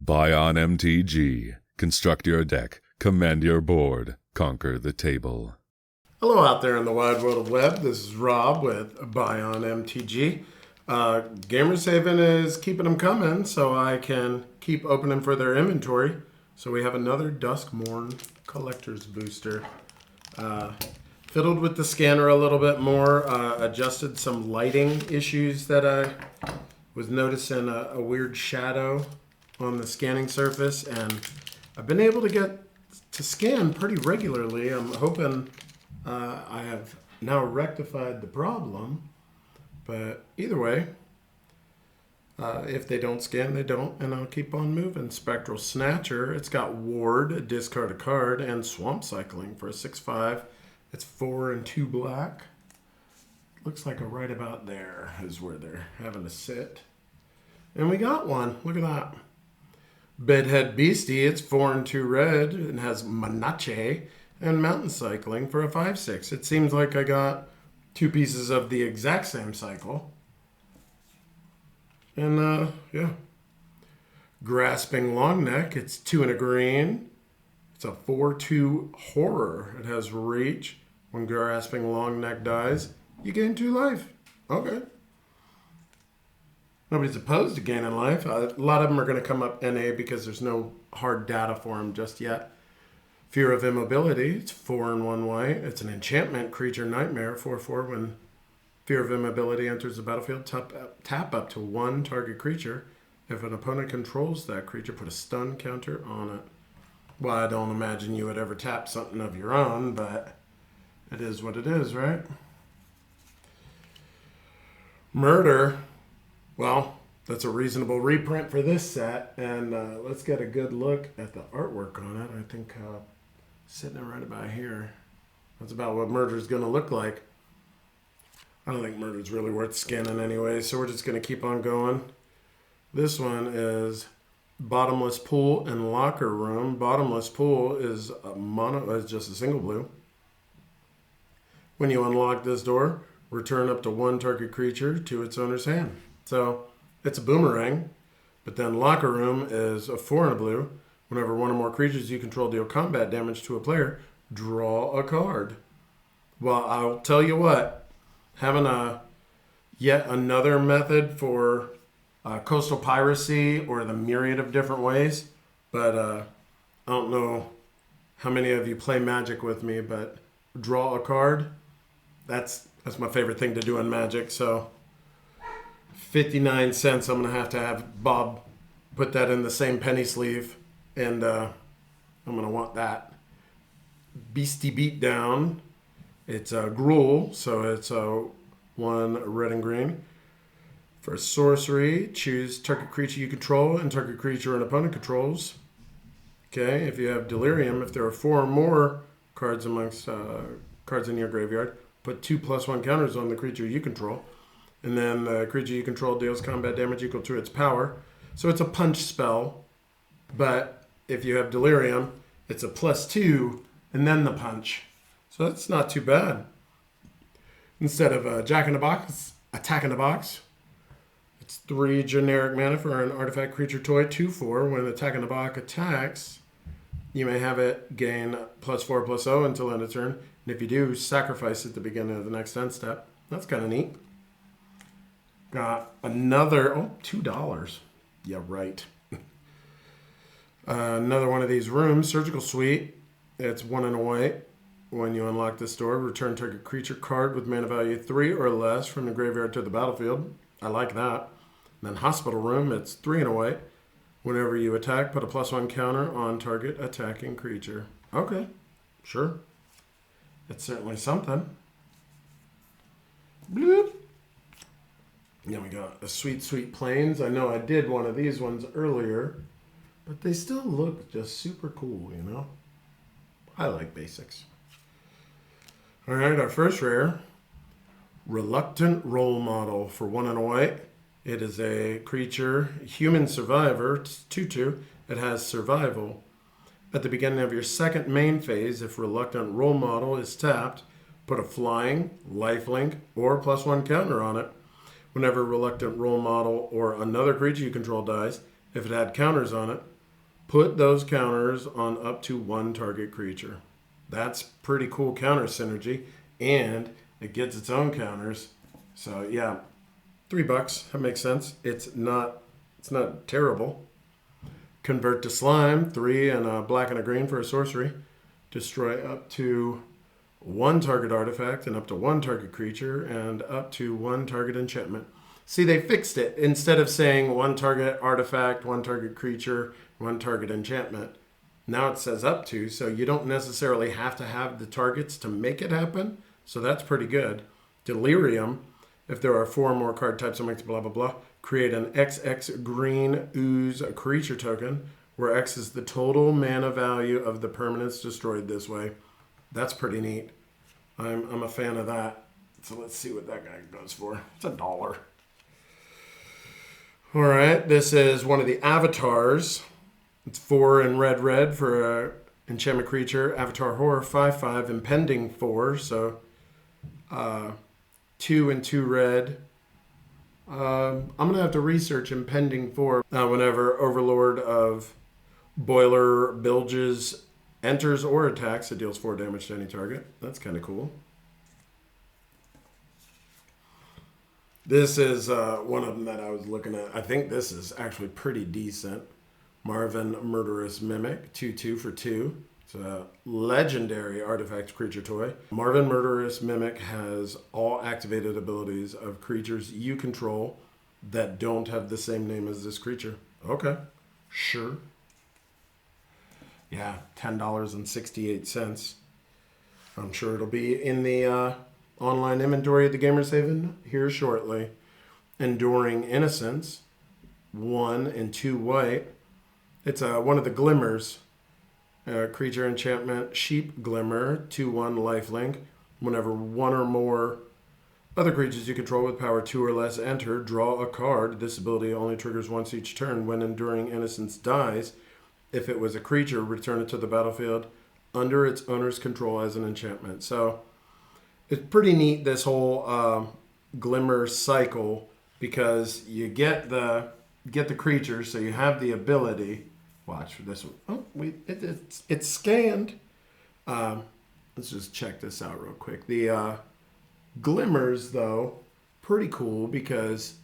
Buy on MTG. Construct your deck. Command your board. Conquer the table. Hello out there in the wide world of web. This is Rob with Buy on MTG. Gamers Haven is keeping them coming so I can keep opening for their inventory. So we have another Duskmourn collector's booster. Fiddled with the scanner a little bit more. Adjusted some lighting issues that I was noticing a weird shadow on the scanning surface. And I've been able to get to scan pretty regularly. I'm hoping I have now rectified the problem. But either way, if they don't scan, they don't, and I'll keep on moving. Spectral Snatcher, it's got Ward, discard a card, and Swamp Cycling for a 6/5. It's 4 and 2 black. Looks like a right about there is where they're having to sit. And we got one. Look at that. Bedhead Beastie, it's 4 and 2 red, and has Manache and Mountain Cycling for a 5/6. It seems like I got two pieces of the exact same cycle. And, yeah. Grasping Longneck, it's 2 and a green. It's a 4/2 horror. It has reach. When Grasping Longneck dies, you gain 2 life. Okay. Nobody's opposed to gaining life. A lot of them are going to come up NA because there's no hard data for them just yet. Fear of Immobility, it's 4 and 1 white. It's an enchantment creature nightmare, 4/4. When Fear of Immobility enters the battlefield, tap up to 1 target creature. If an opponent controls that creature, put a stun counter on it. Well, I don't imagine you would ever tap something of your own, but it is what it is, right? Murder, well, that's a reasonable reprint for this set. And let's get a good look at the artwork on it. I think sitting right about here. That's about what Murder's going to look like. I don't think Murder's really worth scanning anyway, so we're just going to keep on going. This one is Bottomless Pool and Locker Room. Bottomless Pool is just a single blue. When you unlock this door, return up to 1 target creature to its owner's hand. So it's a boomerang, but then Locker Room is a 4 and a blue. Whenever one or more creatures you control deal combat damage to a player, draw a card. Well, I'll tell you what, having yet another method for coastal piracy or the myriad of different ways, but I don't know how many of you play Magic with me, but draw a card, that's my favorite thing to do in Magic. So 59 cents, I'm going to have Bob put that in the same penny sleeve, and I'm going to want that. Beastie Beatdown, it's a Gruul, so it's a 1 red and green. For sorcery, choose target creature you control and target creature an opponent controls. Okay, if you have Delirium, if there are 4 or more cards amongst cards in your graveyard, put 2/+1 counters on the creature you control. And then the creature you control deals combat damage equal to its power. So it's a punch spell, but if you have Delirium, it's a +2 and then the punch. So that's not too bad. Instead of Jack in the Box, Attack in the Box. It's 3 generic mana for an artifact creature toy, 2/4. When Attack in the Box attacks, you may have it gain +4/+0 until end of turn. And if you do, sacrifice at the beginning of the next end step. That's kind of neat. Got another, $2. Yeah, right. Another one of these rooms, Surgical Suite. It's 1 and a white. When you unlock this door, return target creature card with mana value 3 or less from the graveyard to the battlefield. I like that. And then Hospital Room, it's 3 and a white. Whenever you attack, put a +1 counter on target attacking creature. Okay, sure. It's certainly something. Bloop. Yeah, we got a Sweet Sweet Plains. I know I did one of these ones earlier, but they still look just super cool, you know? I like basics. All right, our first rare, Reluctant Role Model for 1 and a white. It is a creature, human survivor, it's 2/2. It has survival. At the beginning of your second main phase, if Reluctant Role Model is tapped, put a flying, lifelink, or +1 counter on it. Whenever Reluctant Role Model or another creature you control dies, if it had counters on it, put those counters on up to one target creature. That's pretty cool counter synergy, and it gets its own counters. So yeah, $3. That makes sense. It's not terrible. Convert to Slime, 3 and a black and a green for a sorcery. Destroy up to one target artifact and up to one target creature and up to one target enchantment. See, they fixed it. Instead of saying one target artifact, one target creature, one target enchantment, now it says up to, so you don't necessarily have to have the targets to make it happen. So that's pretty good. Delirium, if there are 4 or more card types that makes blah, blah, blah, create an XX green ooze creature token, where X is the total mana value of the permanents destroyed this way. That's pretty neat. I'm a fan of that. So let's see what that guy goes for. It's $1. All right, this is one of the avatars. It's 4 in red for a enchantment creature. Avatar Horror, 5/5, impending 4. So 2 and 2 red. I'm going to have to research impending 4. Whenever Overlord of Boiler Bilges enters or attacks, it deals 4 damage to any target. That's kind of cool. This is one of them that I was looking at. I think this is actually pretty decent. Marvin Murderous Mimic, 2/2 for 2. It's a legendary artifact creature toy. Marvin Murderous Mimic has all activated abilities of creatures you control that don't have the same name as this creature. Okay, sure. Yeah, $10.68. I'm sure it'll be in the online inventory at the Gamers Haven here shortly. Enduring Innocence, 1 and 2 white. It's one of the glimmers. Creature enchantment, Sheep Glimmer, 2/1 lifelink. Whenever 1 or more other creatures you control with power 2 or less enter, draw a card. This ability only triggers once each turn. When Enduring Innocence dies, if it was a creature, return it to the battlefield under its owner's control as an enchantment. So it's pretty neat, this whole glimmer cycle, because you get the creatures, so you have the ability. Watch for this one. Oh, wait, it's scanned. Let's just check this out real quick. The glimmers, though, pretty cool because,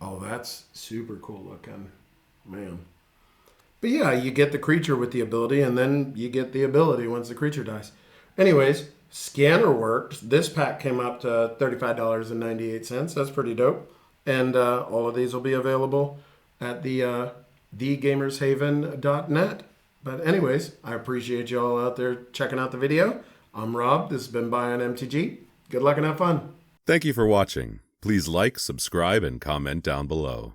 oh, that's super cool looking, man. But yeah, you get the creature with the ability, and then you get the ability once the creature dies. Anyways, scanner worked. This pack came up to $35.98. That's pretty dope. And all of these will be available at the thegamershaven.net. But anyways, I appreciate you all out there checking out the video. I'm Rob. This has been Bion MTG. Good luck and have fun. Thank you for watching. Please like, subscribe, and comment down below.